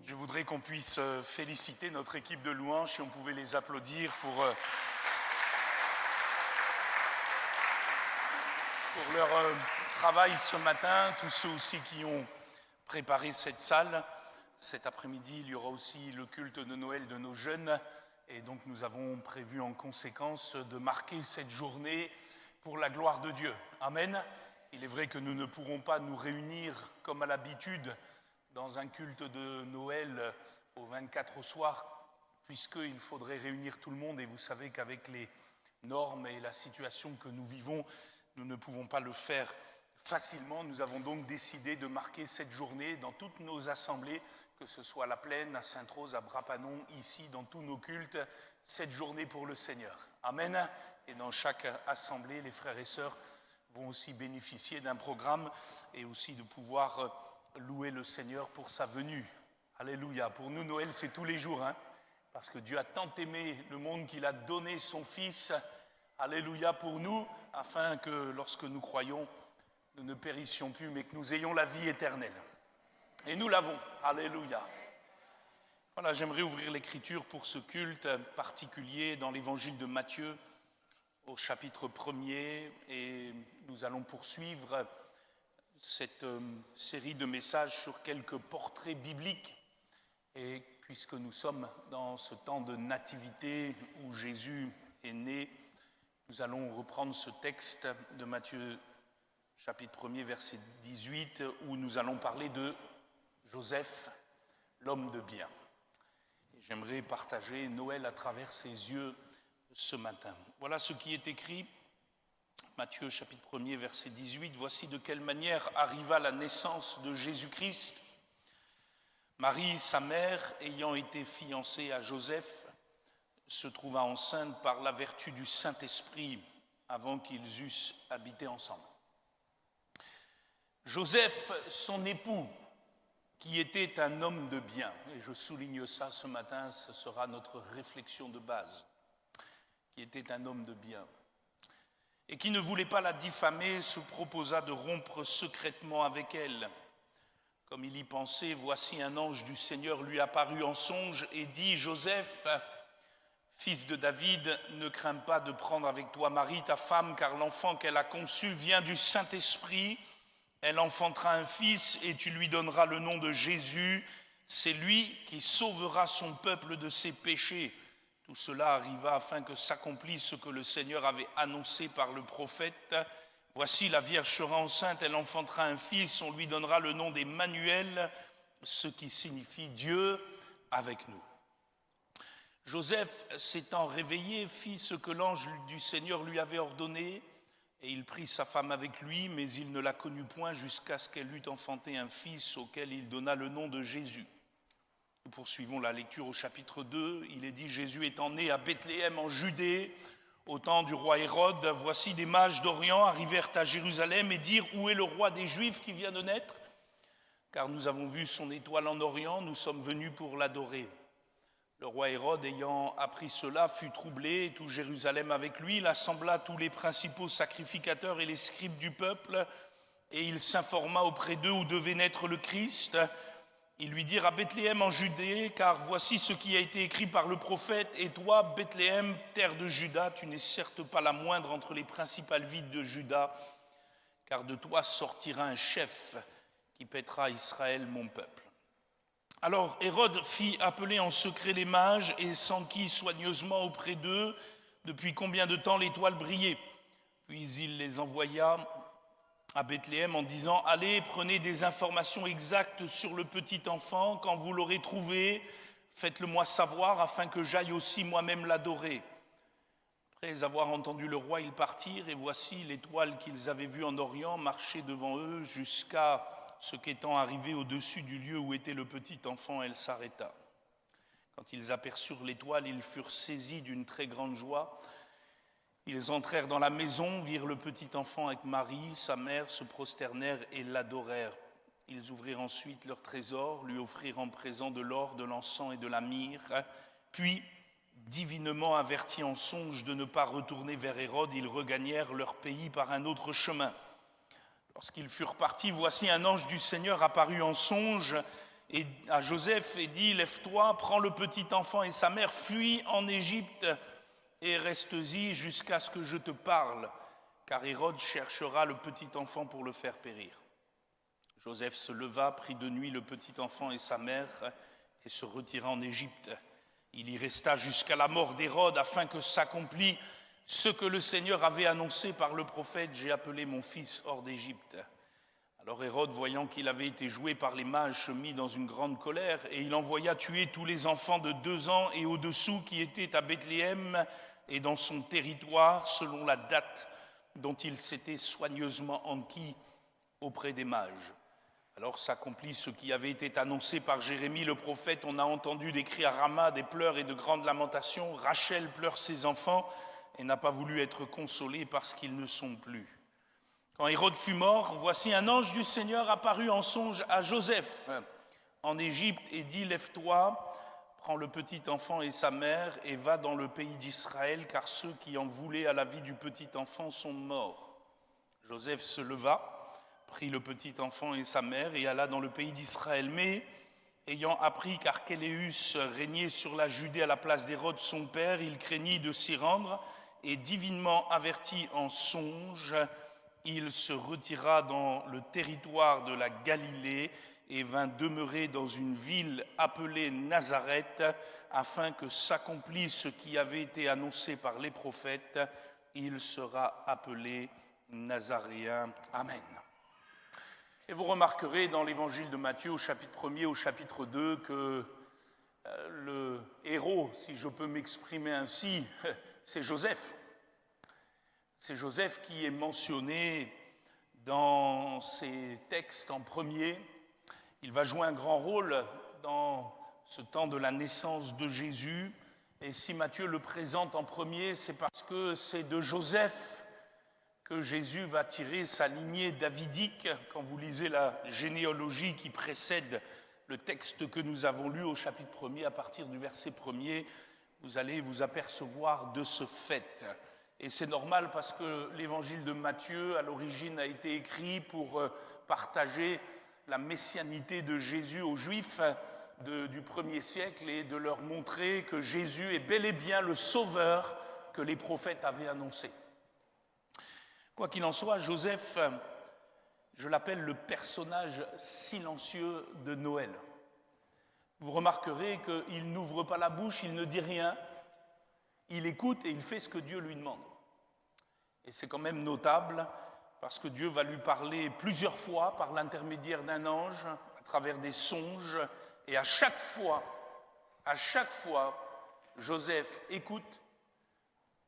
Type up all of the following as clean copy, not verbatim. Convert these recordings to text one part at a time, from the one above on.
Je voudrais qu'on puisse féliciter notre équipe de louanges, si on pouvait les applaudir pour leur travail ce matin, tous ceux aussi qui ont préparé cette salle. Cet après-midi, il y aura aussi le culte de Noël de nos jeunes, et donc nous avons prévu en conséquence de marquer cette journée pour la gloire de Dieu. Amen. Il est vrai que nous ne pourrons pas nous réunir comme à l'habitude dans un culte de Noël au 24 au soir, puisqu'il faudrait réunir tout le monde, et vous savez qu'avec les normes et la situation que nous vivons, nous ne pouvons pas le faire facilement. Nous avons donc décidé de marquer cette journée dans toutes nos assemblées, que ce soit à La Plaine, à Sainte-Rose, à Brapanon, ici, dans tous nos cultes, cette journée pour le Seigneur. Amen. Et dans chaque assemblée, les frères et sœurs vont aussi bénéficier d'un programme et aussi de pouvoir louer le Seigneur pour sa venue. Alléluia. Pour nous, Noël, c'est tous les jours, parce que Dieu a tant aimé le monde qu'il a donné son Fils. Alléluia pour nous, afin que lorsque nous croyons, nous ne périssions plus, mais que nous ayons la vie éternelle. Et nous l'avons. Alléluia. Voilà, j'aimerais ouvrir l'écriture pour ce culte particulier dans l'évangile de Matthieu, au chapitre 1er, et nous allons poursuivre cette série de messages sur quelques portraits bibliques. Et puisque nous sommes dans ce temps de nativité où Jésus est né, nous allons reprendre ce texte de Matthieu chapitre 1er verset 18 où nous allons parler de Joseph, l'homme de bien. Et j'aimerais partager Noël à travers ses yeux ce matin. Voilà ce qui est écrit. Matthieu chapitre 1er verset 18, voici de quelle manière arriva la naissance de Jésus-Christ. Marie, sa mère, ayant été fiancée à Joseph, se trouva enceinte par la vertu du Saint-Esprit avant qu'ils eussent habité ensemble. Joseph, son époux, qui était un homme de bien, et je souligne ça ce matin, ce sera notre réflexion de base, qui était un homme de bien, et qui ne voulait pas la diffamer, se proposa de rompre secrètement avec elle. Comme il y pensait, voici un ange du Seigneur lui apparut en songe et dit, Joseph, fils de David, ne crains pas de prendre avec toi Marie, ta femme, car l'enfant qu'elle a conçu vient du Saint-Esprit. Elle enfantera un fils et tu lui donneras le nom de Jésus. C'est lui qui sauvera son peuple de ses péchés. Tout cela arriva afin que s'accomplisse ce que le Seigneur avait annoncé par le prophète. Voici, la Vierge sera enceinte, elle enfantera un fils, on lui donnera le nom d'Emmanuel, ce qui signifie Dieu avec nous. Joseph, s'étant réveillé, fit ce que l'ange du Seigneur lui avait ordonné, et il prit sa femme avec lui, mais il ne la connut point jusqu'à ce qu'elle eût enfanté un fils auquel il donna le nom de Jésus. Nous poursuivons la lecture au chapitre 2. Il est dit, Jésus étant né à Bethléem en Judée, au temps du roi Hérode, voici des mages d'Orient arrivèrent à Jérusalem et dirent, où est le roi des Juifs qui vient de naître? Car nous avons vu son étoile en Orient, nous sommes venus pour l'adorer. Le roi Hérode, ayant appris cela, fut troublé, et tout Jérusalem avec lui. Il assembla tous les principaux sacrificateurs et les scribes du peuple, et il s'informa auprès d'eux où devait naître le Christ. Ils lui dirent à Bethléem en Judée, car voici ce qui a été écrit par le prophète. Et toi, Bethléem, terre de Juda, tu n'es certes pas la moindre entre les principales villes de Juda, car de toi sortira un chef qui paîtra Israël, mon peuple. Alors Hérode fit appeler en secret les mages et s'enquit soigneusement auprès d'eux depuis combien de temps l'étoile brillait. Puis il les envoya à Bethléem en disant, allez, prenez des informations exactes sur le petit enfant. Quand vous l'aurez trouvé, faites-le moi savoir afin que j'aille aussi moi-même l'adorer. Après avoir entendu le roi, ils partirent et voici l'étoile qu'ils avaient vue en Orient marcher devant eux jusqu'à ce qu'étant arrivée au-dessus du lieu où était le petit enfant, elle s'arrêta. Quand ils aperçurent l'étoile, ils furent saisis d'une très grande joie. Ils entrèrent dans la maison, virent le petit enfant avec Marie, sa mère, se prosternèrent et l'adorèrent. Ils ouvrirent ensuite leur trésor, lui offrirent en présent de l'or, de l'encens et de la myrrhe. Puis, divinement avertis en songe de ne pas retourner vers Hérode, ils regagnèrent leur pays par un autre chemin. Lorsqu'ils furent partis, voici un ange du Seigneur apparut en songe et à Joseph et dit « Lève-toi, prends le petit enfant et sa mère, fuis en Égypte et reste-y jusqu'à ce que je te parle, car Hérode cherchera le petit enfant pour le faire périr. » Joseph se leva, prit de nuit le petit enfant et sa mère et se retira en Égypte. Il y resta jusqu'à la mort d'Hérode afin que s'accomplît ce que le Seigneur avait annoncé par le prophète « J'ai appelé mon fils hors d'Égypte ». Alors Hérode, voyant qu'il avait été joué par les mages, se mit dans une grande colère et il envoya tuer tous les enfants de 2 ans et au-dessous qui étaient à Bethléem et dans son territoire selon la date dont il s'était soigneusement enquis auprès des mages. Alors s'accomplit ce qui avait été annoncé par Jérémie le prophète. On a entendu des cris à Rama, des pleurs et de grandes lamentations. Rachel pleure ses enfants et n'a pas voulu être consolée parce qu'ils ne sont plus. Quand Hérode fut mort, voici un ange du Seigneur apparut en songe à Joseph en Égypte et dit « Lève-toi, prends le petit enfant et sa mère et va dans le pays d'Israël, car ceux qui en voulaient à la vie du petit enfant sont morts. » Joseph se leva, prit le petit enfant et sa mère et alla dans le pays d'Israël. Mais, ayant appris qu'Archéléus régnait sur la Judée à la place d'Hérode son père, il craignit de s'y rendre et divinement averti en songe, il se retira dans le territoire de la Galilée et vint demeurer dans une ville appelée Nazareth, afin que s'accomplisse ce qui avait été annoncé par les prophètes. Il sera appelé Nazaréen. Amen. Et vous remarquerez dans l'évangile de Matthieu au chapitre 1er, au chapitre 2, que le héros, si je peux m'exprimer ainsi, c'est Joseph. C'est Joseph qui est mentionné dans ces textes en premier. Il va jouer un grand rôle dans ce temps de la naissance de Jésus. Et si Matthieu le présente en premier, c'est parce que c'est de Joseph que Jésus va tirer sa lignée davidique. Quand vous lisez la généalogie qui précède le texte que nous avons lu au chapitre 1er, à partir du verset 1er, vous allez vous apercevoir de ce fait. Et c'est normal parce que l'évangile de Matthieu, à l'origine, a été écrit pour partager la messianité de Jésus aux Juifs du 1er siècle et de leur montrer que Jésus est bel et bien le sauveur que les prophètes avaient annoncé. Quoi qu'il en soit, Joseph, je l'appelle le personnage silencieux de Noël. Vous remarquerez qu'il n'ouvre pas la bouche, il ne dit rien. Il écoute et il fait ce que Dieu lui demande. Et c'est quand même notable parce que Dieu va lui parler plusieurs fois par l'intermédiaire d'un ange, à travers des songes. Et à chaque fois, Joseph écoute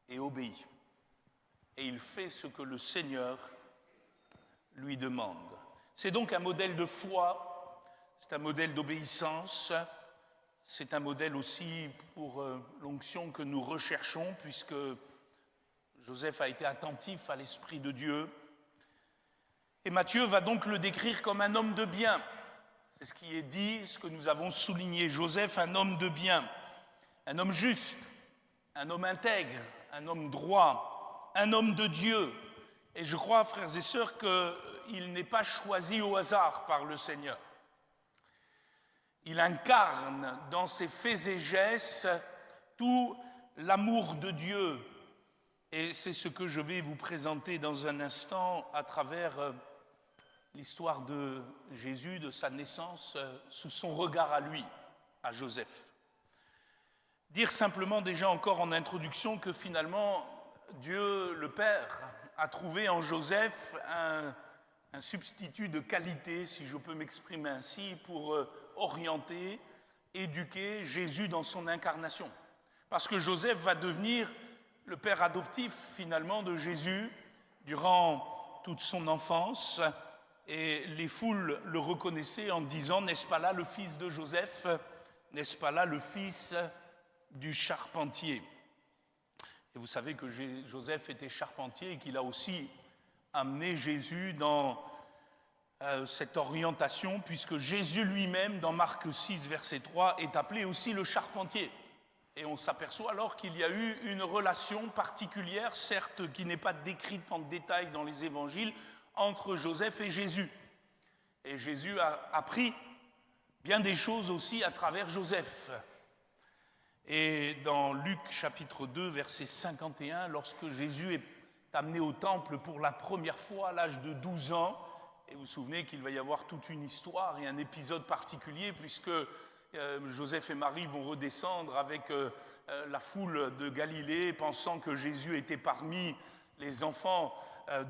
et obéit. Et il fait ce que le Seigneur lui demande. C'est donc un modèle de foi, c'est un modèle d'obéissance. C'est un modèle aussi pour l'onction que nous recherchons, puisque Joseph a été attentif à l'Esprit de Dieu. Et Matthieu va donc le décrire comme un homme de bien. C'est ce qui est dit, ce que nous avons souligné. Joseph, un homme de bien, un homme juste, un homme intègre, un homme droit, un homme de Dieu. Et je crois, frères et sœurs, qu'il n'est pas choisi au hasard par le Seigneur. Il incarne dans ses faits et gestes tout l'amour de Dieu. Et c'est ce que je vais vous présenter dans un instant à travers l'histoire de Jésus, de sa naissance, sous son regard à lui, à Joseph. Dire simplement déjà encore en introduction que finalement, Dieu le Père a trouvé en Joseph un substitut de qualité, si je peux m'exprimer ainsi, pour orienter, éduquer Jésus dans son incarnation. Parce que Joseph va devenir le père adoptif finalement de Jésus durant toute son enfance. Et les foules le reconnaissaient en disant « N'est-ce pas là le fils de Joseph? N'est-ce pas là le fils du charpentier ?» Et vous savez que Joseph était charpentier et qu'il a aussi amené Jésus dans cette orientation, puisque Jésus lui-même, dans Marc 6, verset 3, est appelé aussi le charpentier. Et on s'aperçoit alors qu'il y a eu une relation particulière, certes qui n'est pas décrite en détail dans les évangiles, entre Joseph et Jésus. Et Jésus a appris bien des choses aussi à travers Joseph. Et dans Luc chapitre 2, verset 51, lorsque Jésus est amené au temple pour la première fois à l'âge de 12 ans, et vous vous souvenez qu'il va y avoir toute une histoire et un épisode particulier puisque Joseph et Marie vont redescendre avec la foule de Galilée pensant que Jésus était parmi les enfants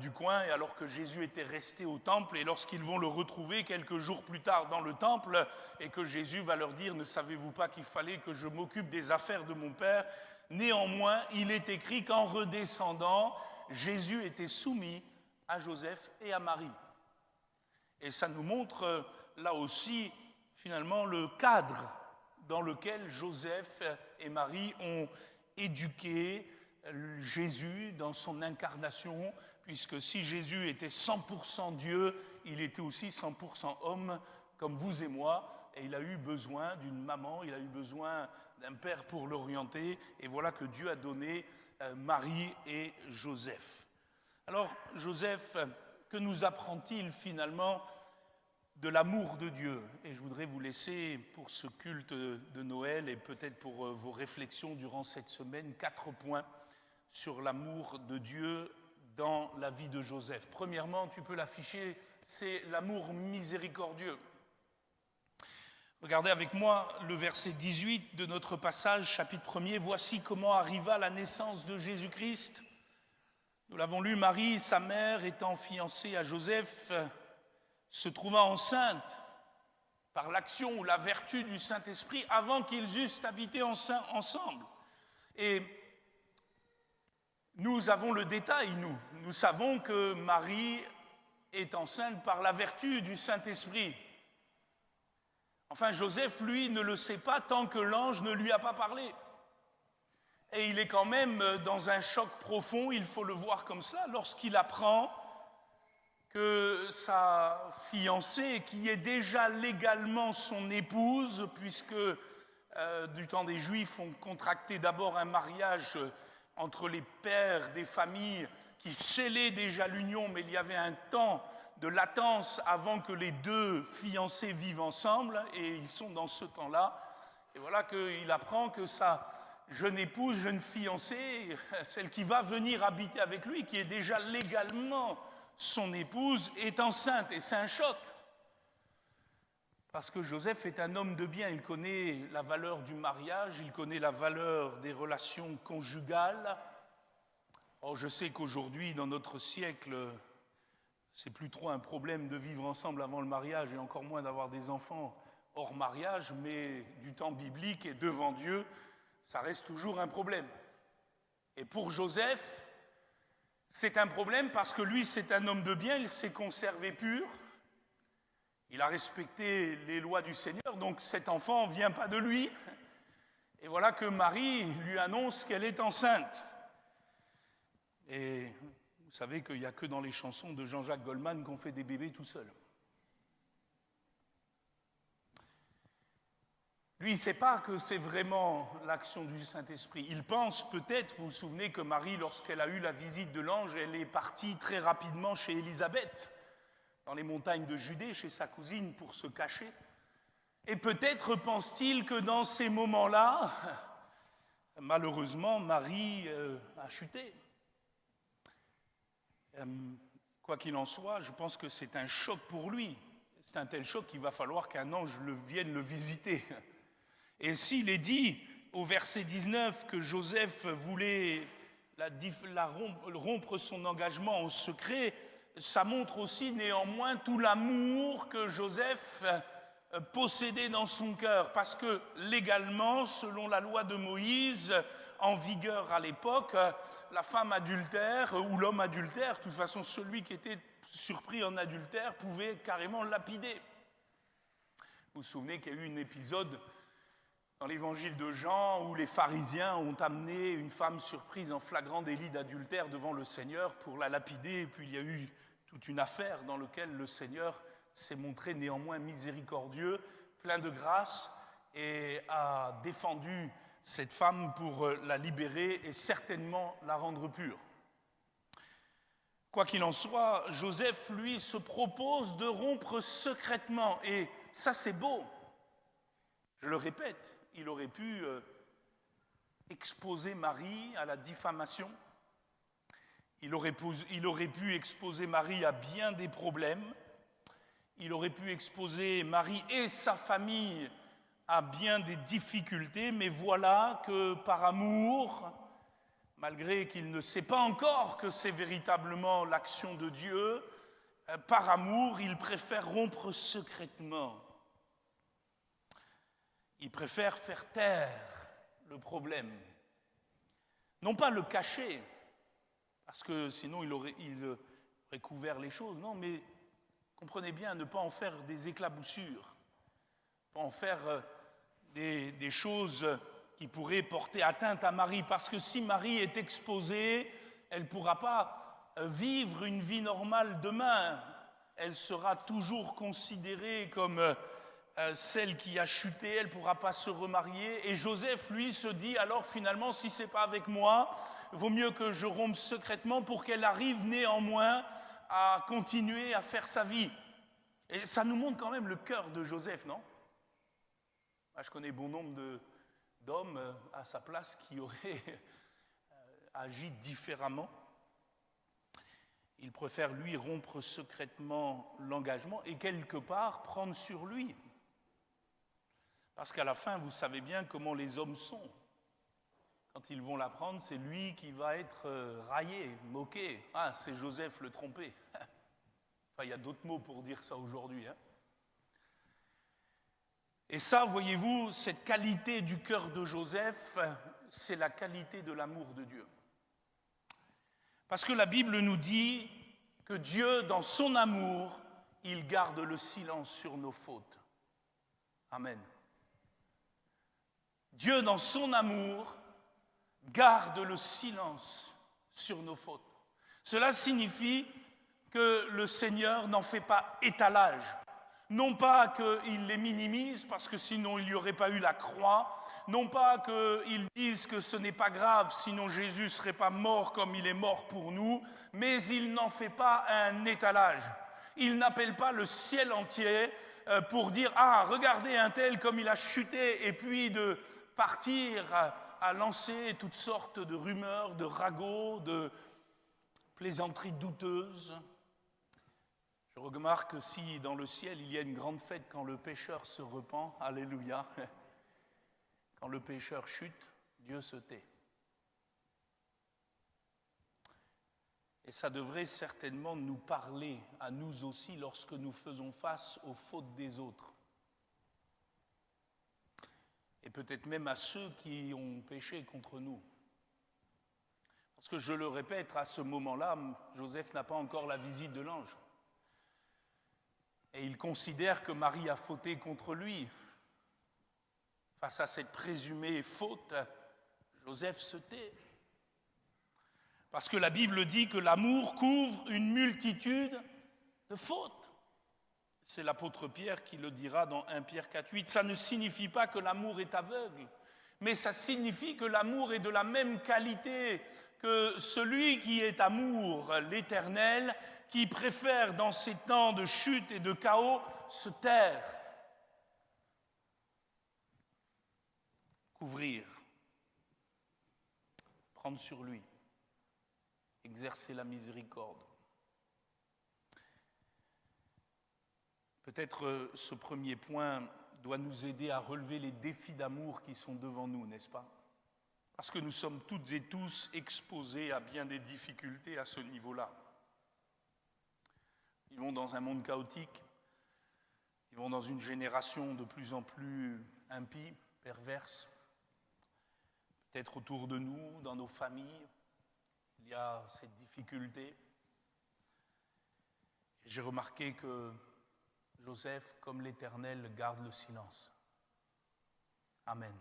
du coin, et alors que Jésus était resté au temple, et lorsqu'ils vont le retrouver quelques jours plus tard dans le temple, et que Jésus va leur dire « Ne savez-vous pas qu'il fallait que je m'occupe des affaires de mon Père ?» Néanmoins, il est écrit qu'en redescendant, Jésus était soumis à Joseph et à Marie. Et ça nous montre là aussi, finalement, le cadre dans lequel Joseph et Marie ont éduqué Jésus dans son incarnation, puisque si Jésus était 100% Dieu, il était aussi 100% homme, comme vous et moi, et il a eu besoin d'une maman, il a eu besoin d'un père pour l'orienter, et voilà que Dieu a donné Marie et Joseph. Alors, Joseph, que nous apprend-il finalement de l'amour de Dieu? Et je voudrais vous laisser pour ce culte de Noël et peut-être pour vos réflexions durant cette semaine, 4 points sur l'amour de Dieu dans la vie de Joseph. Premièrement, tu peux l'afficher, c'est l'amour miséricordieux. Regardez avec moi le verset 18 de notre passage, chapitre 1er. Voici comment arriva la naissance de Jésus-Christ. Nous l'avons lu, Marie, sa mère, étant fiancée à Joseph, se trouva enceinte par l'action ou la vertu du Saint-Esprit avant qu'ils eussent habité ensemble. Et nous avons le détail, nous savons que Marie est enceinte par la vertu du Saint-Esprit. Enfin, Joseph, lui, ne le sait pas tant que l'ange ne lui a pas parlé. Et il est quand même dans un choc profond, il faut le voir comme ça, lorsqu'il apprend que sa fiancée, qui est déjà légalement son épouse, puisque du temps des Juifs, on contractait d'abord un mariage entre les pères des familles qui scellaient déjà l'union, mais il y avait un temps de latence avant que les deux fiancés vivent ensemble, et ils sont dans ce temps-là. Et voilà qu'il apprend que sa jeune épouse, jeune fiancée, celle qui va venir habiter avec lui, qui est déjà légalement son épouse, est enceinte, et c'est un choc. Parce que Joseph est un homme de bien, il connaît la valeur du mariage, il connaît la valeur des relations conjugales. Or, je sais qu'aujourd'hui, dans notre siècle, c'est plus trop un problème de vivre ensemble avant le mariage, et encore moins d'avoir des enfants hors mariage, mais du temps biblique et devant Dieu, ça reste toujours un problème. Et pour Joseph, c'est un problème parce que lui, c'est un homme de bien, il s'est conservé pur, il a respecté les lois du Seigneur, donc cet enfant ne vient pas de lui. Et voilà que Marie lui annonce qu'elle est enceinte. Et vous savez qu'il n'y a que dans les chansons de Jean-Jacques Goldman qu'on fait des bébés tout seul. Lui, il ne sait pas que c'est vraiment l'action du Saint-Esprit. Il pense peut-être, vous vous souvenez que Marie, lorsqu'elle a eu la visite de l'ange, elle est partie très rapidement chez Élisabeth, dans les montagnes de Judée, chez sa cousine, pour se cacher. Et peut-être pense-t-il que dans ces moments-là, malheureusement, Marie a chuté. Quoi qu'il en soit, je pense que c'est un choc pour lui. C'est un tel choc qu'il va falloir qu'un ange vienne le visiter. Et s'il est dit au verset 19 que Joseph voulait rompre son engagement en secret, ça montre aussi néanmoins tout l'amour que Joseph possédait dans son cœur. Parce que légalement, selon la loi de Moïse, en vigueur à l'époque, la femme adultère ou l'homme adultère, de toute façon celui qui était surpris en adultère pouvait carrément lapider. Vous vous souvenez qu'il y a eu un épisode dans l'évangile de Jean où les pharisiens ont amené une femme surprise en flagrant délit d'adultère devant le Seigneur pour la lapider, et puis il y a eu toute une affaire dans laquelle le Seigneur s'est montré néanmoins miséricordieux, plein de grâce, et a défendu cette femme pour la libérer et certainement la rendre pure. Quoi qu'il en soit, Joseph, lui, se propose de rompre secrètement, et ça c'est beau. Je le répète, il aurait pu exposer Marie à la diffamation. Il aurait pu exposer Marie à bien des problèmes. Il aurait pu exposer Marie et sa famille à bien des difficultés. Mais voilà que par amour, malgré qu'il ne sait pas encore que c'est véritablement l'action de Dieu, par amour, il préfère rompre secrètement. Il préfère faire taire le problème. Non pas le cacher, parce que sinon il aurait couvert les choses. Non, mais comprenez bien, ne pas en faire des éclaboussures, pas en faire des choses qui pourraient porter atteinte à Marie. Parce que si Marie est exposée, elle ne pourra pas vivre une vie normale demain. Elle sera toujours considérée comme celle qui a chuté, elle ne pourra pas se remarier. Et Joseph, lui, se dit, alors finalement, si ce n'est pas avec moi, vaut mieux que je rompe secrètement pour qu'elle arrive néanmoins à continuer à faire sa vie. Et ça nous montre quand même le cœur de Joseph, non? Je connais bon nombre d'hommes à sa place qui auraient agi différemment. Il préfère, lui, rompre secrètement l'engagement et quelque part prendre sur lui. Parce qu'à la fin, vous savez bien comment les hommes sont. Quand ils vont la prendre, c'est lui qui va être raillé, moqué. Ah, c'est Joseph le trompé. Enfin, il y a d'autres mots pour dire ça aujourd'hui. Et ça, voyez-vous, cette qualité du cœur de Joseph, c'est la qualité de l'amour de Dieu. Parce que la Bible nous dit que Dieu, dans son amour, il garde le silence sur nos fautes. Amen. Dieu, dans son amour, garde le silence sur nos fautes. Cela signifie que le Seigneur n'en fait pas étalage. Non pas qu'il les minimise, parce que sinon il n'y aurait pas eu la croix. Non pas qu'il dise que ce n'est pas grave, sinon Jésus ne serait pas mort comme il est mort pour nous. Mais il n'en fait pas un étalage. Il n'appelle pas le ciel entier pour dire « Ah, regardez un tel comme il a chuté » et puis de partir à lancer toutes sortes de rumeurs, de ragots, de plaisanteries douteuses. Je remarque que si dans le ciel il y a une grande fête quand le pécheur se repent, alléluia, quand le pécheur chute, Dieu se tait. Et ça devrait certainement nous parler à nous aussi lorsque nous faisons face aux fautes des autres. Et peut-être même à ceux qui ont péché contre nous. Parce que je le répète, à ce moment-là, Joseph n'a pas encore la visite de l'ange. Et il considère que Marie a fauté contre lui. Face à cette présumée faute, Joseph se tait. Parce que la Bible dit que l'amour couvre une multitude de fautes. C'est l'apôtre Pierre qui le dira dans 1 Pierre 4,8. Ça ne signifie pas que l'amour est aveugle, mais ça signifie que l'amour est de la même qualité que celui qui est amour, l'Éternel, qui préfère dans ces temps de chute et de chaos se taire, couvrir, prendre sur lui, exercer la miséricorde. Peut-être ce premier point doit nous aider à relever les défis d'amour qui sont devant nous, n'est-ce pas? Parce que nous sommes toutes et tous exposés à bien des difficultés à ce niveau-là. Ils vivons dans un monde chaotique, ils vivons dans une génération de plus en plus impie, perverse. Peut-être autour de nous, dans nos familles, il y a cette difficulté. J'ai remarqué que Joseph, comme l'Éternel, garde le silence. Amen.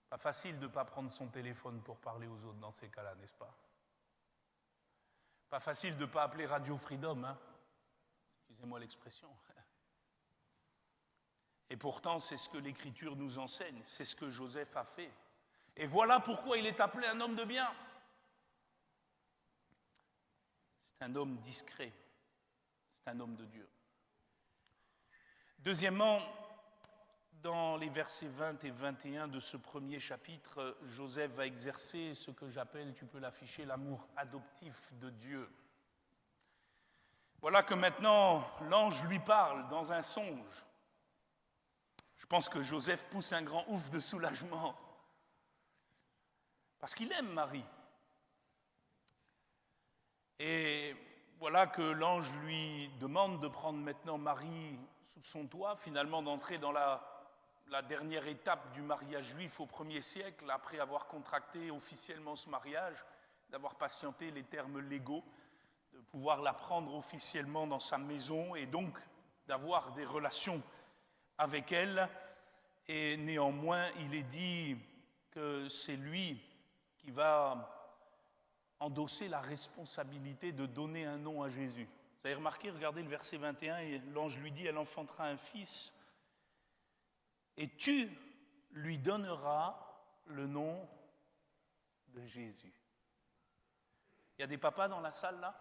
Pas facile de ne pas prendre son téléphone pour parler aux autres dans ces cas-là, n'est-ce pas? Pas facile de ne pas appeler Radio Freedom, hein? Excusez-moi l'expression. Et pourtant, c'est ce que l'Écriture nous enseigne, c'est ce que Joseph a fait. Et voilà pourquoi il est appelé un homme de bien. C'est un homme discret, c'est un homme de Dieu. Deuxièmement, dans les versets 20 et 21 de ce premier chapitre, Joseph va exercer ce que j'appelle, tu peux l'afficher, l'amour adoptif de Dieu. Voilà que maintenant l'ange lui parle dans un songe. Je pense que Joseph pousse un grand ouf de soulagement. Parce qu'il aime Marie. Et voilà que l'ange lui demande de prendre maintenant Marie sous son toit, finalement d'entrer dans la dernière étape du mariage juif au 1er siècle, après avoir contracté officiellement ce mariage, d'avoir patienté les termes légaux, de pouvoir la prendre officiellement dans sa maison et donc d'avoir des relations avec elle. Et néanmoins, il est dit que c'est lui qui va endosser la responsabilité de donner un nom à Jésus. Vous avez remarqué, regardez le verset 21, et l'ange lui dit, elle enfantera un fils, et tu lui donneras le nom de Jésus. Il y a des papas dans la salle là?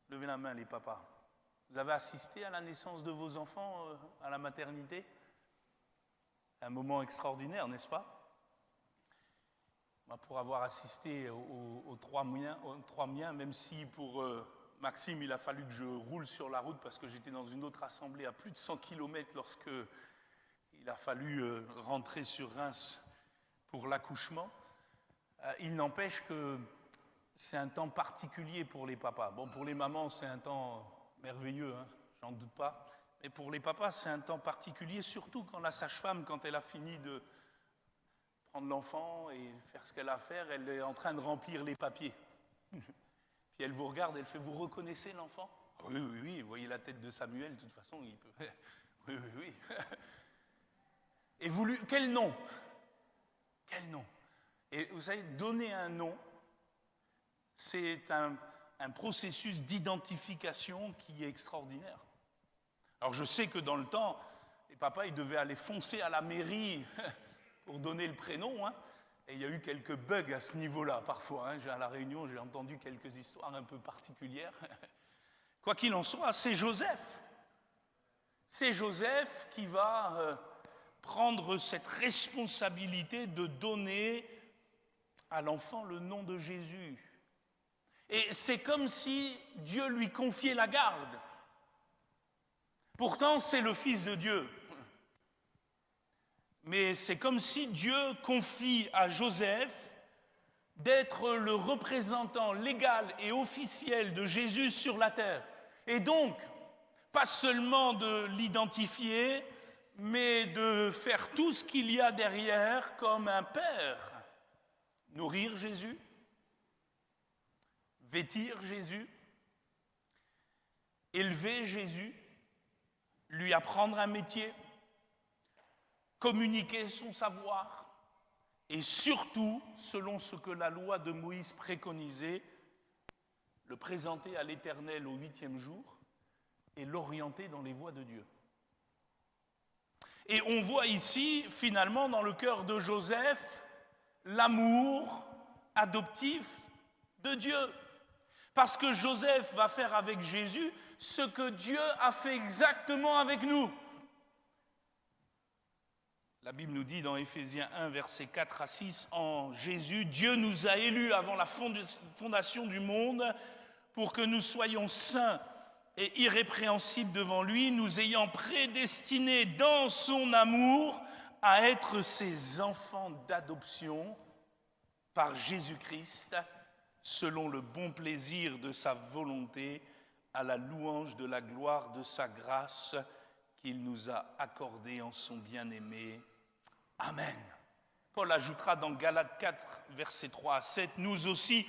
Levez la main les papas. Vous avez assisté à la naissance de vos enfants à la maternité? Un moment extraordinaire, n'est-ce pas? Pour avoir assisté aux trois miens, même si pour Maxime, il a fallu que je roule sur la route parce que j'étais dans une autre assemblée à plus de 100 km lorsque il a fallu rentrer sur Reims pour l'accouchement. Il n'empêche que c'est un temps particulier pour les papas. Bon, pour les mamans, c'est un temps merveilleux, hein, j'en doute pas. Mais pour les papas, c'est un temps particulier, surtout quand la sage-femme, quand elle a fini de prendre l'enfant et faire ce qu'elle a à faire, elle est en train de remplir les papiers. Puis elle vous regarde, elle fait, vous reconnaissez l'enfant? Oui, oui, oui, vous voyez la tête de Samuel, de toute façon, il peut... Oui, oui, oui. Et vous lui... Quel nom? Quel nom? Et vous savez, donner un nom, c'est un processus d'identification qui est extraordinaire. Alors je sais que dans le temps, les papas, ils devaient aller foncer à la mairie pour donner le prénom, hein, et il y a eu quelques bugs à ce niveau-là parfois. Hein. À La Réunion, j'ai entendu quelques histoires un peu particulières. Quoi qu'il en soit, c'est Joseph. C'est Joseph qui va prendre cette responsabilité de donner à l'enfant le nom de Jésus. Et c'est comme si Dieu lui confiait la garde. Pourtant, c'est le Fils de Dieu. Mais c'est comme si Dieu confie à Joseph d'être le représentant légal et officiel de Jésus sur la terre. Et donc, pas seulement de l'identifier, mais de faire tout ce qu'il y a derrière comme un père. Nourrir Jésus, vêtir Jésus, élever Jésus, lui apprendre un métier, communiquer son savoir et surtout, selon ce que la loi de Moïse préconisait, le présenter à l'Éternel au 8e jour et l'orienter dans les voies de Dieu. Et on voit ici, finalement, dans le cœur de Joseph, l'amour adoptif de Dieu. Parce que Joseph va faire avec Jésus ce que Dieu a fait exactement avec nous. La Bible nous dit dans Éphésiens 1, versets 4 à 6, en Jésus, Dieu nous a élus avant la fondation du monde pour que nous soyons saints et irrépréhensibles devant lui, nous ayant prédestinés dans son amour à être ses enfants d'adoption par Jésus-Christ, selon le bon plaisir de sa volonté, à la louange de la gloire de sa grâce qu'il nous a accordée en son bien-aimé. Amen. Paul ajoutera dans Galates 4, versets 3 à 7, nous aussi,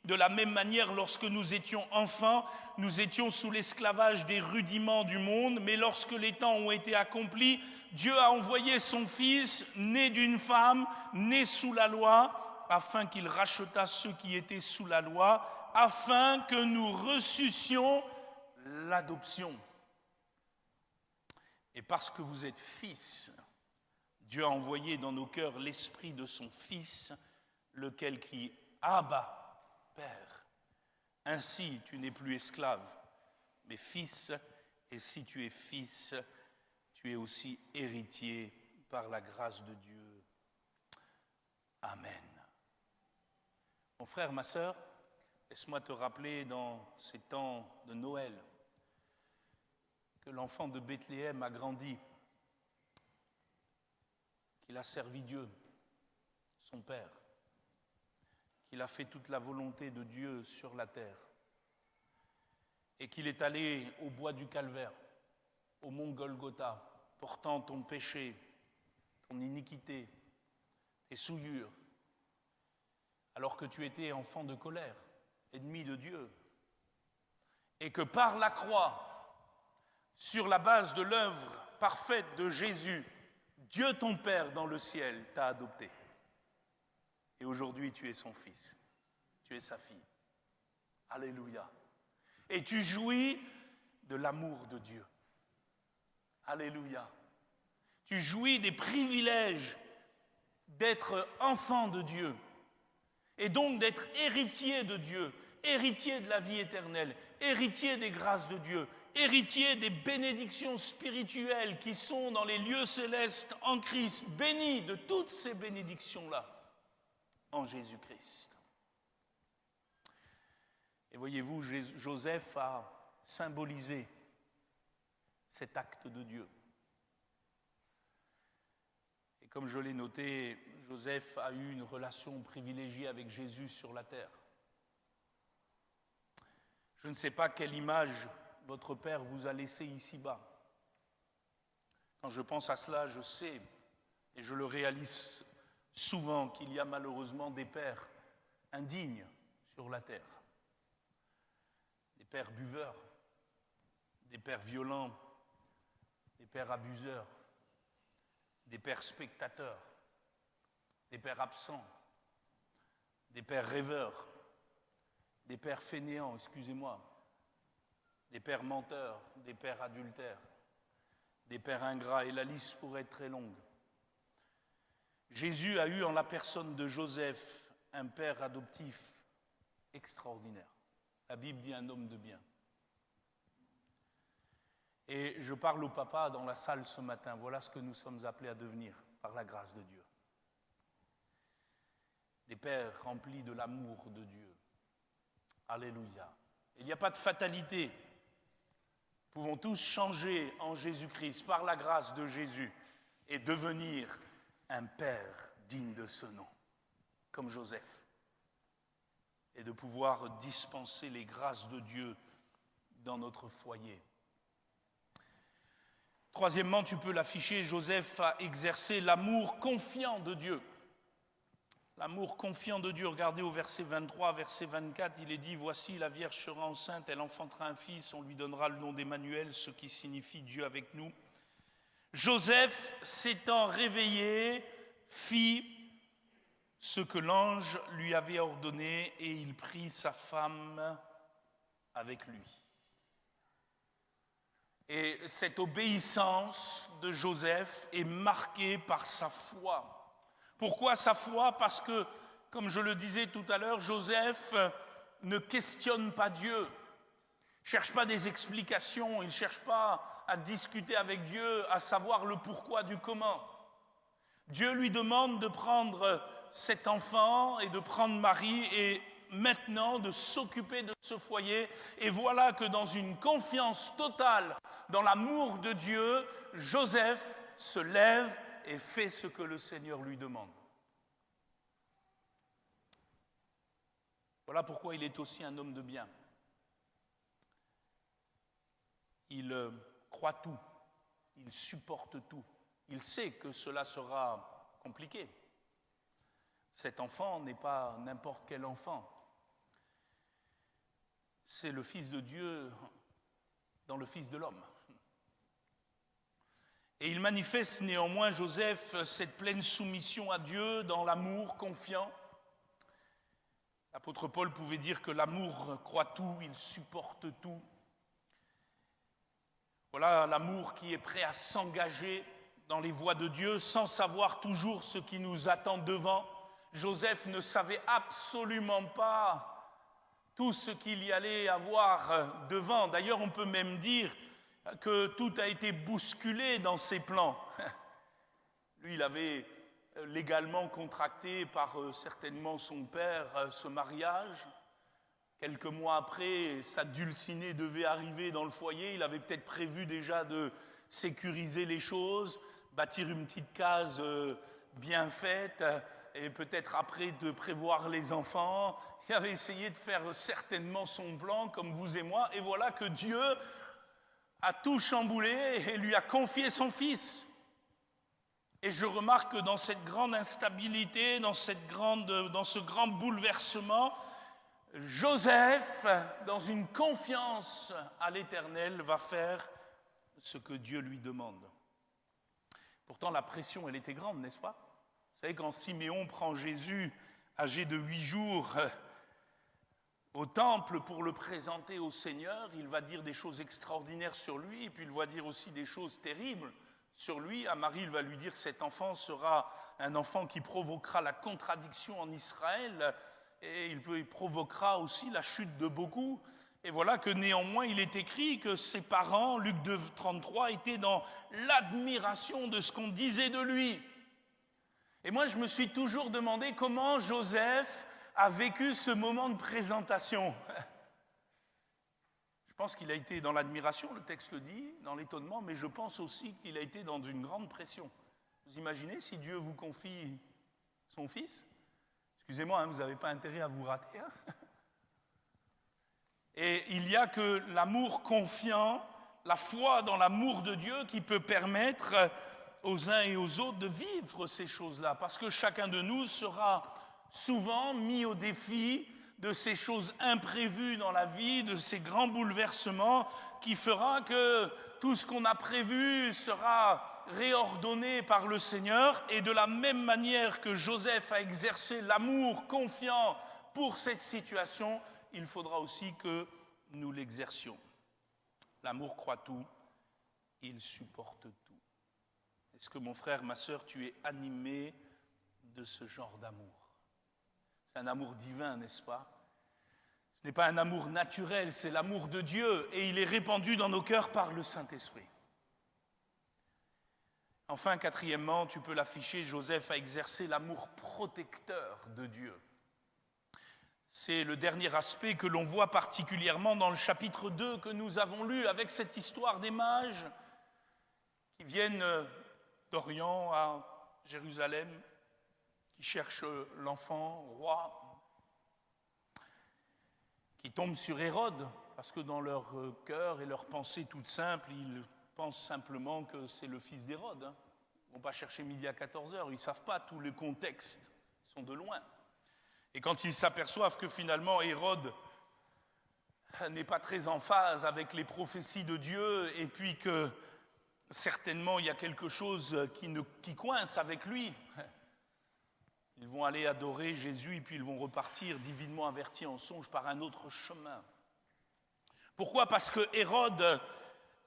de la même manière, lorsque nous étions enfants, nous étions sous l'esclavage des rudiments du monde, mais lorsque les temps ont été accomplis, Dieu a envoyé son Fils, né d'une femme, né sous la loi, afin qu'il rachetât ceux qui étaient sous la loi, afin que nous reçussions l'adoption. Et parce que vous êtes fils, Dieu a envoyé dans nos cœurs l'esprit de son Fils, lequel crie « Abba ». Père, ainsi tu n'es plus esclave, mais fils, et si tu es fils, tu tu es aussi héritier par la grâce de Dieu. Amen. Mon frère, ma sœur, laisse-moi te rappeler dans ces temps de Noël que l'enfant de Bethléem a grandi, qu'il a servi Dieu, son Père, qu'il a fait toute la volonté de Dieu sur la terre et qu'il est allé au bois du Calvaire, au mont Golgotha, portant ton péché, ton iniquité, tes souillures, alors que tu étais enfant de colère, ennemi de Dieu, et que par la croix, sur la base de l'œuvre parfaite de Jésus, Dieu ton Père dans le ciel t'a adopté. Et aujourd'hui, tu es son fils, tu es sa fille. Alléluia. Et tu jouis de l'amour de Dieu. Alléluia. Tu jouis des privilèges d'être enfant de Dieu et donc d'être héritier de Dieu, héritier de la vie éternelle, héritier des grâces de Dieu, héritier des bénédictions spirituelles qui sont dans les lieux célestes en Christ, béni de toutes ces bénédictions-là en Jésus-Christ. Et voyez-vous, Joseph a symbolisé cet acte de Dieu. Et comme je l'ai noté, Joseph a eu une relation privilégiée avec Jésus sur la terre. Je ne sais pas quelle image votre Père vous a laissée ici-bas. Quand je pense à cela, je sais, et je le réalise souvent, qu'il y a malheureusement des pères indignes sur la terre. Des pères buveurs, des pères violents, des pères abuseurs, des pères spectateurs, des pères absents, des pères rêveurs, des pères fainéants, excusez-moi, des pères menteurs, des pères adultères, des pères ingrats, et la liste pourrait être très longue. Jésus a eu en la personne de Joseph un père adoptif extraordinaire. La Bible dit un homme de bien. Et je parle au papa dans la salle ce matin. Voilà ce que nous sommes appelés à devenir par la grâce de Dieu. Des pères remplis de l'amour de Dieu. Alléluia. Il n'y a pas de fatalité. Nous pouvons tous changer en Jésus-Christ par la grâce de Jésus et devenir un père digne de ce nom, comme Joseph, et de pouvoir dispenser les grâces de Dieu dans notre foyer. Troisièmement, tu peux l'afficher, Joseph a exercé l'amour confiant de Dieu. L'amour confiant de Dieu, regardez au verset 23, verset 24, il est dit « Voici, la Vierge sera enceinte, elle enfantera un fils, on lui donnera le nom d'Emmanuel, ce qui signifie Dieu avec nous. » Joseph, s'étant réveillé, fit ce que l'ange lui avait ordonné et il prit sa femme avec lui. Et cette obéissance de Joseph est marquée par sa foi. Pourquoi sa foi? Parce que, comme je le disais tout à l'heure, Joseph ne questionne pas Dieu, ne cherche pas des explications, il ne cherche pas à discuter avec Dieu, à savoir le pourquoi du comment. Dieu lui demande de prendre cet enfant et de prendre Marie et maintenant de s'occuper de ce foyer. Et voilà que dans une confiance totale dans l'amour de Dieu, Joseph se lève et fait ce que le Seigneur lui demande. Voilà pourquoi il est aussi un homme de bien. Il croit tout, il supporte tout. Il sait que cela sera compliqué. Cet enfant n'est pas n'importe quel enfant. C'est le Fils de Dieu dans le Fils de l'homme. Et il manifeste néanmoins, Joseph, cette pleine soumission à Dieu dans l'amour confiant. L'apôtre Paul pouvait dire que l'amour croit tout, il supporte tout. Voilà l'amour qui est prêt à s'engager dans les voies de Dieu sans savoir toujours ce qui nous attend devant. Joseph ne savait absolument pas tout ce qu'il y allait avoir devant. D'ailleurs, on peut même dire que tout a été bousculé dans ses plans. Lui, il avait légalement contracté par certainement son père ce mariage. Quelques mois après, sa dulcinée devait arriver dans le foyer. Il avait peut-être prévu déjà de sécuriser les choses, bâtir une petite case bien faite, et peut-être après de prévoir les enfants. Il avait essayé de faire certainement son plan, comme vous et moi, et voilà que Dieu a tout chamboulé et lui a confié son fils. Et je remarque que dans cette grande instabilité, dans ce grand bouleversement, Joseph, dans une confiance à l'Éternel, va faire ce que Dieu lui demande. Pourtant, la pression, elle était grande, n'est-ce pas? Vous savez, quand Siméon prend Jésus, âgé de 8 jours, au temple pour le présenter au Seigneur, il va dire des choses extraordinaires sur lui, et puis il va dire aussi des choses terribles sur lui. À Marie, il va lui dire que cet enfant sera un enfant qui provoquera la contradiction en Israël, et il provoquera aussi la chute de beaucoup. Et voilà que néanmoins, il est écrit que ses parents, Luc 2, 33, étaient dans l'admiration de ce qu'on disait de lui. Et moi, je me suis toujours demandé comment Joseph a vécu ce moment de présentation. Je pense qu'il a été dans l'admiration, le texte le dit, dans l'étonnement, mais je pense aussi qu'il a été dans une grande pression. Vous imaginez si Dieu vous confie son fils? Excusez-moi, hein, vous n'avez pas intérêt à vous rater. Hein. Et il n'y a que l'amour confiant, la foi dans l'amour de Dieu qui peut permettre aux uns et aux autres de vivre ces choses-là. Parce que chacun de nous sera souvent mis au défi de ces choses imprévues dans la vie, de ces grands bouleversements qui fera que tout ce qu'on a prévu sera réordonné par le Seigneur. Et de la même manière que Joseph a exercé l'amour confiant pour cette situation, il faudra aussi que nous l'exercions. L'amour croit tout, il supporte tout. Est-ce que mon frère, ma sœur, tu es animé de ce genre d'amour? C'est un amour divin, n'est-ce pas? Ce n'est pas un amour naturel, c'est l'amour de Dieu et il est répandu dans nos cœurs par le Saint-Esprit. Enfin, quatrièmement, tu peux l'afficher, Joseph a exercé l'amour protecteur de Dieu. C'est le dernier aspect que l'on voit particulièrement dans le chapitre 2 que nous avons lu avec cette histoire des mages qui viennent d'Orient à Jérusalem, qui cherchent l'enfant roi, qui tombent sur Hérode, parce que dans leur cœur et leur pensée toute simple, ils pensent simplement que c'est le fils d'Hérode. Hein. Ils ne vont pas chercher midi à 14h, ils ne savent pas tous les contextes, ils sont de loin. Et quand ils s'aperçoivent que finalement Hérode n'est pas très en phase avec les prophéties de Dieu, et puis que certainement il y a quelque chose qui coince avec lui, ils vont aller adorer Jésus et puis ils vont repartir divinement avertis en songe par un autre chemin. Pourquoi? Parce que Hérode,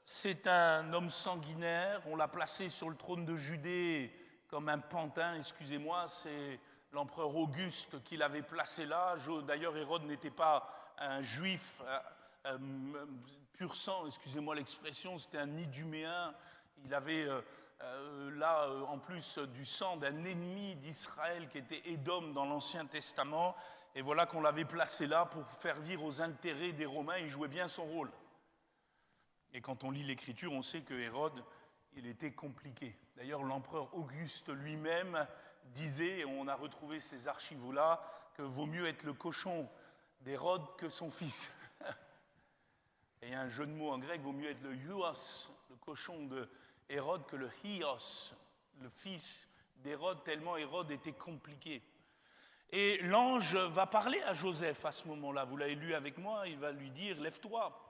c'est un homme sanguinaire, on l'a placé sur le trône de Judée comme un pantin, excusez-moi, c'est l'empereur Auguste qui l'avait placé là. D'ailleurs, Hérode n'était pas un juif pur sang, excusez-moi l'expression, c'était un Iduméen. Il avait là, en plus du sang d'un ennemi d'Israël qui était Édom dans l'Ancien Testament. Et voilà qu'on l'avait placé là pour servir aux intérêts des Romains. Il jouait bien son rôle. Et quand on lit l'Écriture, on sait que Hérode, il était compliqué. D'ailleurs, l'empereur Auguste lui-même disait, et on a retrouvé ces archives-là, que vaut mieux être le cochon d'Hérode que son fils. Et il y a un jeu de mots en grec, vaut mieux être le huos, le cochon de Hérode, que le hios, le fils d'Hérode, tellement Hérode était compliqué. Et l'ange va parler à Joseph à ce moment-là, vous l'avez lu avec moi, il va lui dire, lève-toi.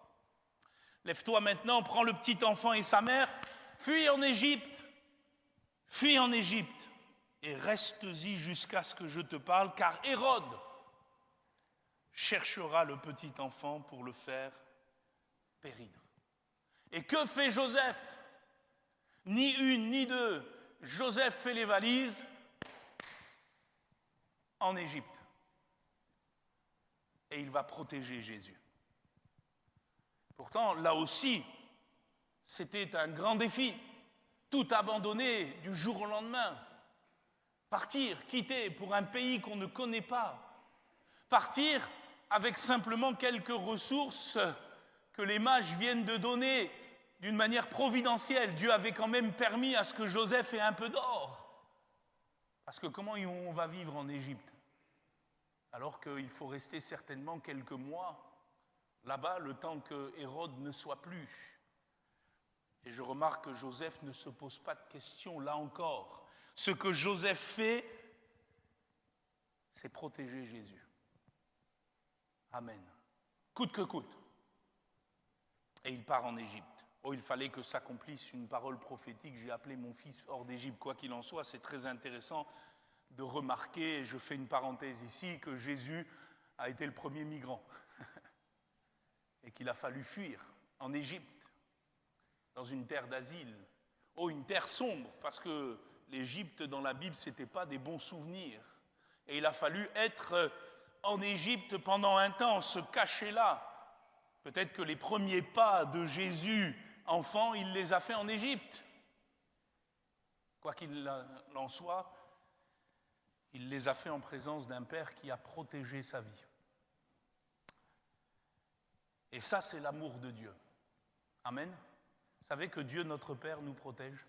Lève-toi maintenant, prends le petit enfant et sa mère, fuis en Égypte, et reste-y jusqu'à ce que je te parle, car Hérode cherchera le petit enfant pour le faire périr. Et que fait Joseph? Ni une, ni deux. Joseph fait les valises en Égypte. Et il va protéger Jésus. Pourtant, là aussi, C'était un grand défi. Tout abandonner du jour au lendemain. Partir, quitter pour un pays qu'on ne connaît pas. Partir avec simplement quelques ressources que les mages viennent de donner d'une manière providentielle. Dieu avait quand même permis à ce que Joseph ait un peu d'or. Parce que comment on va vivre en Égypte? Alors qu'il faut rester certainement quelques mois là-bas, le temps que Hérode ne soit plus. Et je remarque que Joseph ne se pose pas de questions, là encore. Ce que Joseph fait, c'est protéger Jésus. Amen. Coûte que coûte. Et il part en Égypte. Oh, il fallait que s'accomplisse une parole prophétique. J'ai appelé mon fils hors d'Égypte. Quoi qu'il en soit, c'est très intéressant de remarquer, et je fais une parenthèse ici, que Jésus a été le premier migrant. Et qu'il a fallu fuir en Égypte, dans une terre d'asile. Oh, une terre sombre, parce que l'Égypte, dans la Bible, ce n'était pas des bons souvenirs. Et il a fallu être en Égypte pendant un temps, se cacher là. Peut-être que les premiers pas de Jésus, enfant, il les a fait en Égypte. Quoi qu'il en soit, il les a fait en présence d'un père qui a protégé sa vie. Et ça, c'est l'amour de Dieu. Amen. Vous savez que Dieu, notre Père, nous protège?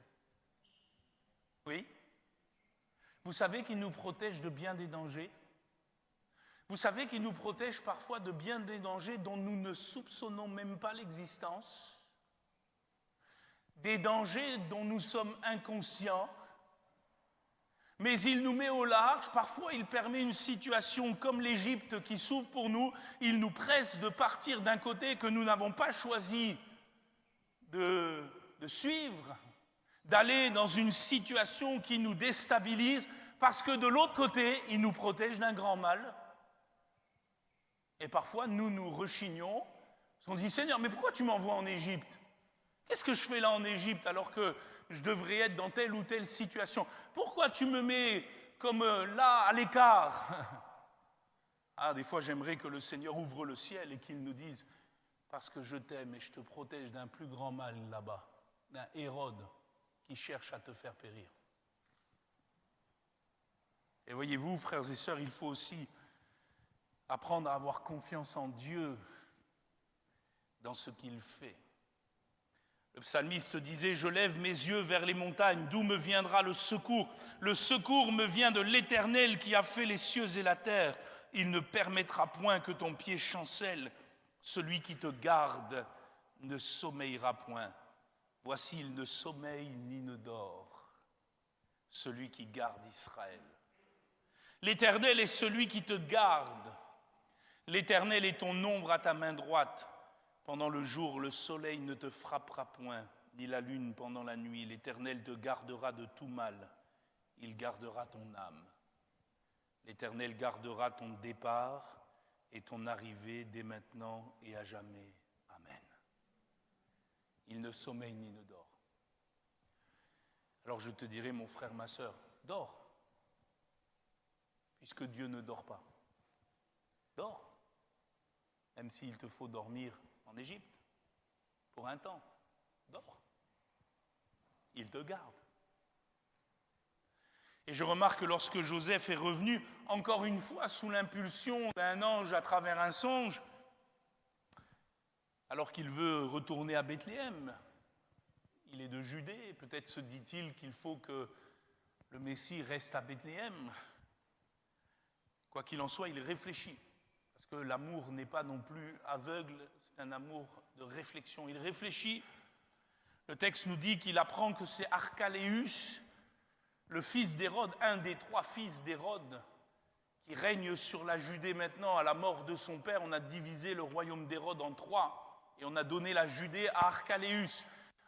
Oui? Vous savez qu'il nous protège de bien des dangers? Vous savez qu'il nous protège parfois de bien des dangers dont nous ne soupçonnons même pas l'existence? Des dangers dont nous sommes inconscients? Mais il nous met au large, parfois il permet une situation comme l'Égypte qui s'ouvre pour nous, il nous presse de partir d'un côté que nous n'avons pas choisi de suivre, d'aller dans une situation qui nous déstabilise, parce que de l'autre côté, il nous protège d'un grand mal. Et parfois, nous nous rechignons, parce qu'on dit, Seigneur, mais pourquoi tu m'envoies en Égypte? Qu'est-ce que je fais là en Égypte alors que je devrais être dans telle ou telle situation? Pourquoi tu me mets comme là, à l'écart? Ah, des fois, j'aimerais que le Seigneur ouvre le ciel et qu'il nous dise, parce que je t'aime et je te protège d'un plus grand mal là-bas, d'un Hérode qui cherche à te faire périr. Et voyez-vous, frères et sœurs, il faut aussi apprendre à avoir confiance en Dieu dans ce qu'il fait. Le psalmiste disait, « Je lève mes yeux vers les montagnes, d'où me viendra le secours? Le secours me vient de l'Éternel qui a fait les cieux et la terre. Il ne permettra point que ton pied chancelle. Celui qui te garde ne sommeillera point. Voici, il ne sommeille ni ne dort. Celui qui garde Israël. L'Éternel est celui qui te garde. L'Éternel est ton ombre à ta main droite. Pendant le jour, le soleil ne te frappera point, ni la lune pendant la nuit. L'Éternel te gardera de tout mal. Il gardera ton âme. L'Éternel gardera ton départ et ton arrivée dès maintenant et à jamais. Amen. Il ne sommeille ni ne dort. Alors je te dirai, mon frère, ma sœur, dors. Puisque Dieu ne dort pas. Dors. Même s'il te faut dormir en Égypte, pour un temps, dors. Il te garde. Et je remarque que lorsque Joseph est revenu, encore une fois, sous l'impulsion d'un ange à travers un songe, alors qu'il veut retourner à Bethléem, il est de Judée, peut-être se dit-il qu'il faut que le Messie reste à Bethléem. Quoi qu'il en soit, il réfléchit. Parce que l'amour n'est pas non plus aveugle, c'est un amour de réflexion. Il réfléchit. Le texte nous dit qu'il apprend que c'est Archaléus, le fils d'Hérode, un des 3 fils d'Hérode, qui règne sur la Judée maintenant. À la mort de son père, on a divisé le royaume d'Hérode en 3 et on a donné la Judée à Archaléus.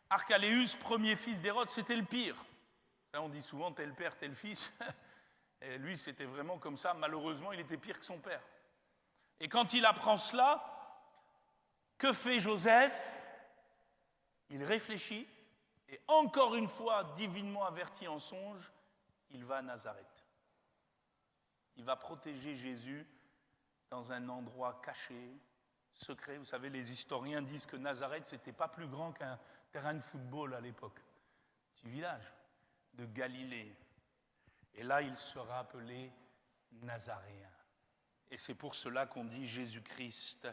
Archaléus, premier fils d'Hérode, c'était le pire. Là, on dit souvent tel père, tel fils. Et lui, c'était vraiment comme ça. Malheureusement, il était pire que son père. Et quand il apprend cela, que fait Joseph? Il réfléchit et encore une fois, divinement averti en songe, il va à Nazareth. Il va protéger Jésus dans un endroit caché, secret. Vous savez, les historiens disent que Nazareth, c'était pas plus grand qu'un terrain de football à l'époque. Petit village de Galilée. Et là, il sera appelé Nazaréen. Et c'est pour cela qu'on dit Jésus-Christ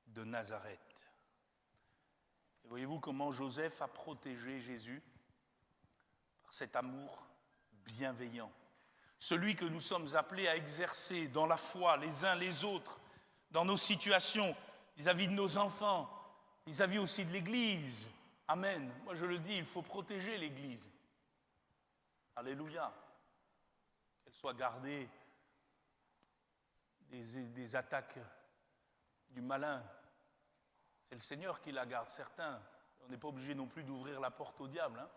de Nazareth. Et voyez-vous comment Joseph a protégé Jésus par cet amour bienveillant. Celui que nous sommes appelés à exercer dans la foi les uns les autres, dans nos situations, vis-à-vis de nos enfants, vis-à-vis aussi de l'Église. Amen. Moi je le dis, il faut protéger l'Église. Alléluia. Qu'elle soit gardée des attaques du malin. C'est le Seigneur qui la garde, certains. On n'est pas obligé non plus d'ouvrir la porte au diable, hein,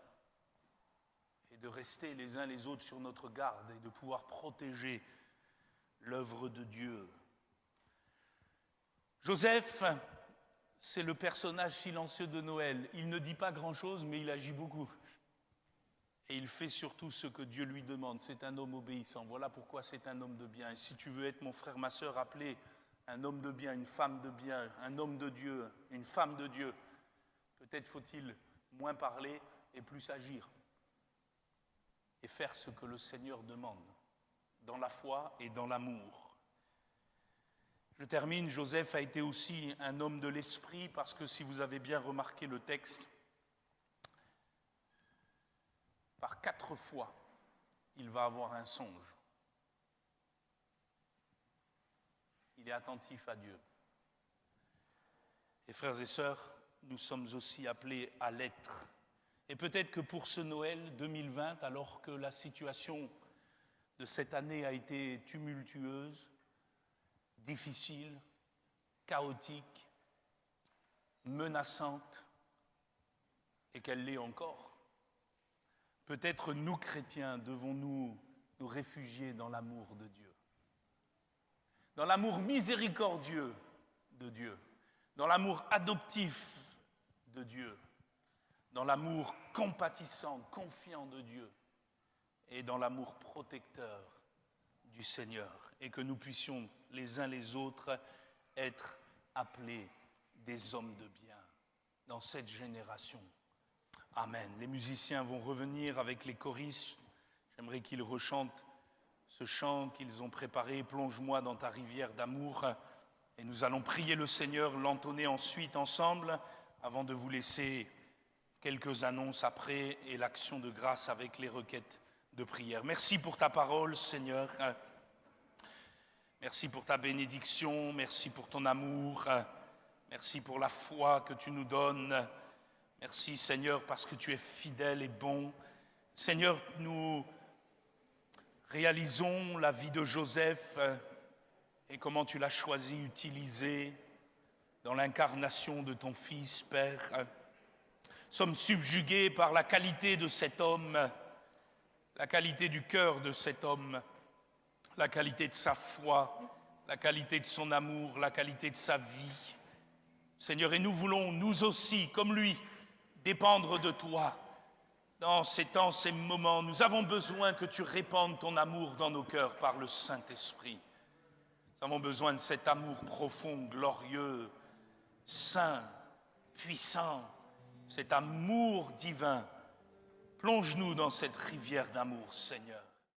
et de rester les uns les autres sur notre garde et de pouvoir protéger l'œuvre de Dieu. Joseph, c'est le personnage silencieux de Noël. Il ne dit pas grand-chose, mais il agit beaucoup. Et il fait surtout ce que Dieu lui demande. C'est un homme obéissant. Voilà pourquoi c'est un homme de bien. Et si tu veux être, mon frère, ma sœur, appelé un homme de bien, une femme de bien, un homme de Dieu, une femme de Dieu, peut-être faut-il moins parler et plus agir. Et faire ce que le Seigneur demande, dans la foi et dans l'amour. Je termine, Joseph a été aussi un homme de l'esprit, parce que si vous avez bien remarqué le texte, par 4 fois, il va avoir un songe. Il est attentif à Dieu. Et frères et sœurs, nous sommes aussi appelés à l'être. Et peut-être que pour ce Noël 2020, alors que la situation de cette année a été tumultueuse, difficile, chaotique, menaçante, et qu'elle l'est encore, peut-être nous, chrétiens, devons-nous nous réfugier dans l'amour de Dieu, dans l'amour miséricordieux de Dieu, dans l'amour adoptif de Dieu, dans l'amour compatissant, confiant de Dieu et dans l'amour protecteur du Seigneur, et que nous puissions les uns les autres être appelés des hommes de bien dans cette génération. Amen. Les musiciens vont revenir avec les choristes. J'aimerais qu'ils rechantent ce chant qu'ils ont préparé, « Plonge-moi dans ta rivière d'amour ». Et nous allons prier le Seigneur, l'entonner ensuite ensemble, avant de vous laisser quelques annonces après et l'action de grâce avec les requêtes de prière. Merci pour ta parole, Seigneur. Merci pour ta bénédiction, merci pour ton amour, merci pour la foi que tu nous donnes. Merci Seigneur parce que tu es fidèle et bon. Seigneur, nous réalisons la vie de Joseph et comment tu l'as choisi, utilisé dans l'incarnation de ton Fils, Père. Nous sommes subjugués par la qualité de cet homme, la qualité du cœur de cet homme, la qualité de sa foi, la qualité de son amour, la qualité de sa vie. Seigneur, et nous voulons, nous aussi, comme lui, dépendre de toi. Dans ces temps, ces moments, nous avons besoin que tu répandes ton amour dans nos cœurs par le Saint-Esprit. Nous avons besoin de cet amour profond, glorieux, saint, puissant, cet amour divin. Plonge-nous dans cette rivière d'amour, Seigneur.